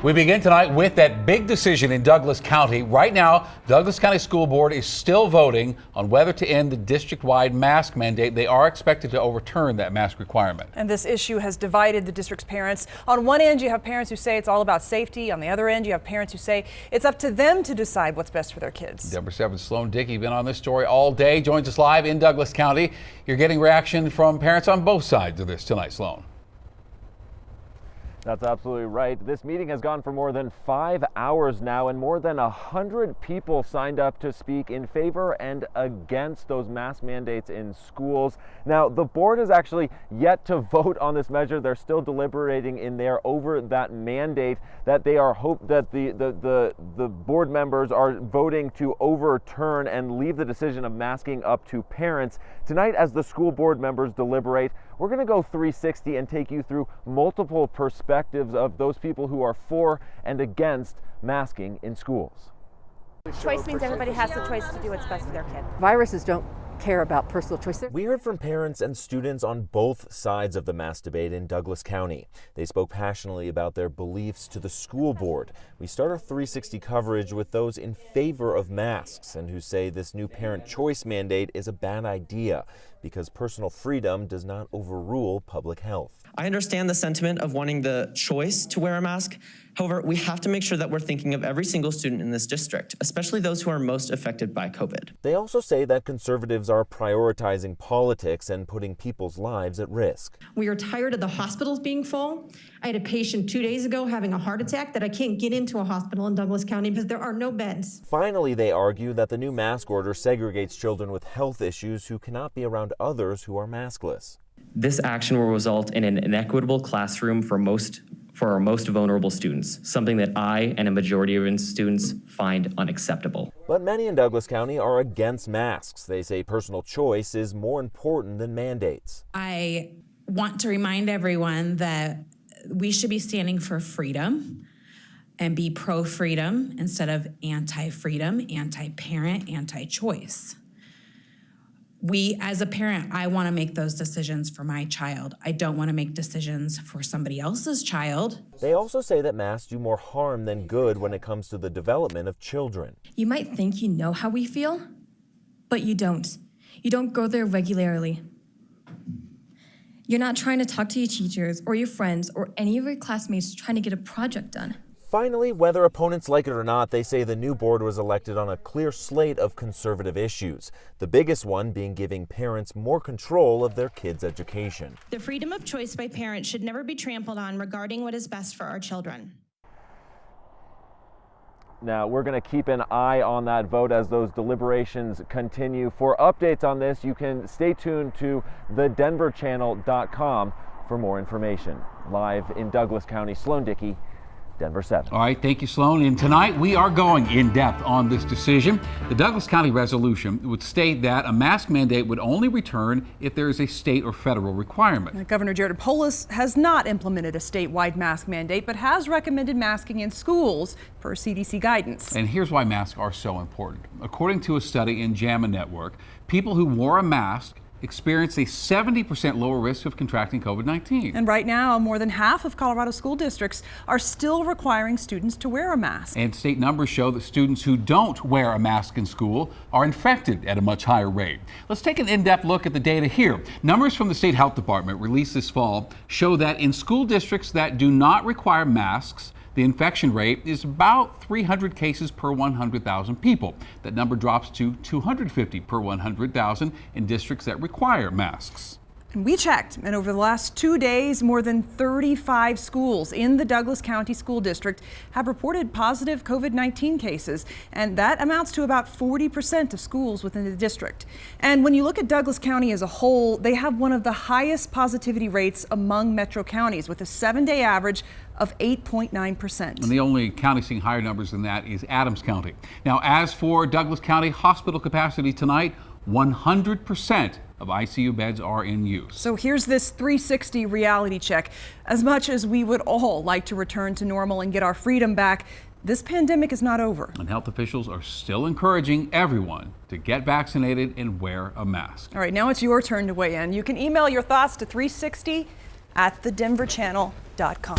We begin tonight with that big decision in Douglas County. Right now, Douglas County School Board is still voting on whether to end the district-wide mask mandate. They are expected to overturn that mask requirement. And this issue has divided the district's parents. On one end, you have parents who say it's all about safety. On the other end, you have parents who say it's up to them to decide what's best for their kids. Denver 7's Sloan Dickey been on this story all day, joins us live in Douglas County. You're getting reaction from parents on both sides of this tonight, Sloan. That's absolutely right. This meeting has gone for more than 5 hours now, and more than 100 people signed up to speak in favor and against those mask mandates in schools. Now, the board has actually yet to vote on this measure. They're still deliberating in there over that mandate that they are the board members are voting to overturn and leave the decision of masking up to parents. Tonight, as the school board members deliberate, we're going to go 360 and take you through multiple perspectives of those people who are for and against masking in schools. Choice means everybody has the choice to do what's best for their kid. Viruses don't care about personal choice. We heard from parents and students on both sides of the mask debate in Douglas County. They spoke passionately about their beliefs to the school board. We start our 360 coverage with those in favor of masks and who say this new parent choice mandate is a bad idea because personal freedom does not overrule public health. I understand the sentiment of wanting the choice to wear a mask. However, we have to make sure that we're thinking of every single student in this district, especially those who are most affected by COVID. They also say that conservatives are prioritizing politics and putting people's lives at risk. We are tired of the hospitals being full. I had a patient 2 days ago having a heart attack that I can't get into a hospital in Douglas County because there are no beds. Finally, they argue that the new mask order segregates children with health issues who cannot be around others who are maskless. This action will result in an inequitable classroom for our most vulnerable students, something that I and a majority of students find unacceptable. But many in Douglas County are against masks. They say personal choice is more important than mandates. I want to remind everyone that we should be standing for freedom and be pro-freedom instead of anti-freedom, anti-parent, anti-choice. As a parent, I want to make those decisions for my child. I don't want to make decisions for somebody else's child. They also say that masks do more harm than good when it comes to the development of children. You might think you know how we feel, but you don't. You don't go there regularly. You're not trying to talk to your teachers or your friends or any of your classmates trying to get a project done. Finally, whether opponents like it or not, they say the new board was elected on a clear slate of conservative issues, the biggest one being giving parents more control of their kids' education. The freedom of choice by parents should never be trampled on regarding what is best for our children. Now, we're going to keep an eye on that vote as those deliberations continue. For updates on this, you can stay tuned to thedenverchannel.com for more information. Live in Douglas County, Sloan Dickey, Denver 7. All right, thank you, Sloan. And tonight we are going in depth on this decision. The Douglas County resolution would state that a mask mandate would only return if there is a state or federal requirement. Governor Jared Polis has not implemented a statewide mask mandate, but has recommended masking in schools per CDC guidance. And here's why masks are so important. According to a study in JAMA Network, people who wore a mask experienced a 70% lower risk of contracting COVID-19. And right now, more than half of Colorado school districts are still requiring students to wear a mask. And state numbers show that students who don't wear a mask in school are infected at a much higher rate. Let's take an in-depth look at the data here. Numbers from the state health department released this fall show that in school districts that do not require masks, the infection rate is about 300 cases per 100,000 people. That number drops to 250 per 100,000 in districts that require masks. And we checked, and over the last 2 days, more than 35 schools in the Douglas County School District have reported positive COVID-19 cases, and that amounts to about 40% of schools within the district. And when you look at Douglas County as a whole, they have one of the highest positivity rates among metro counties, with a 7-day average of 8.9%. And the only county seeing higher numbers than that is Adams County. Now, as for Douglas County hospital capacity tonight, 100% of ICU beds are in use. So here's this 360 reality check. As much as we would all like to return to normal and get our freedom back, this pandemic is not over. And health officials are still encouraging everyone to get vaccinated and wear a mask. All right, now it's your turn to weigh in. You can email your thoughts to 360@thedenverchannel.com.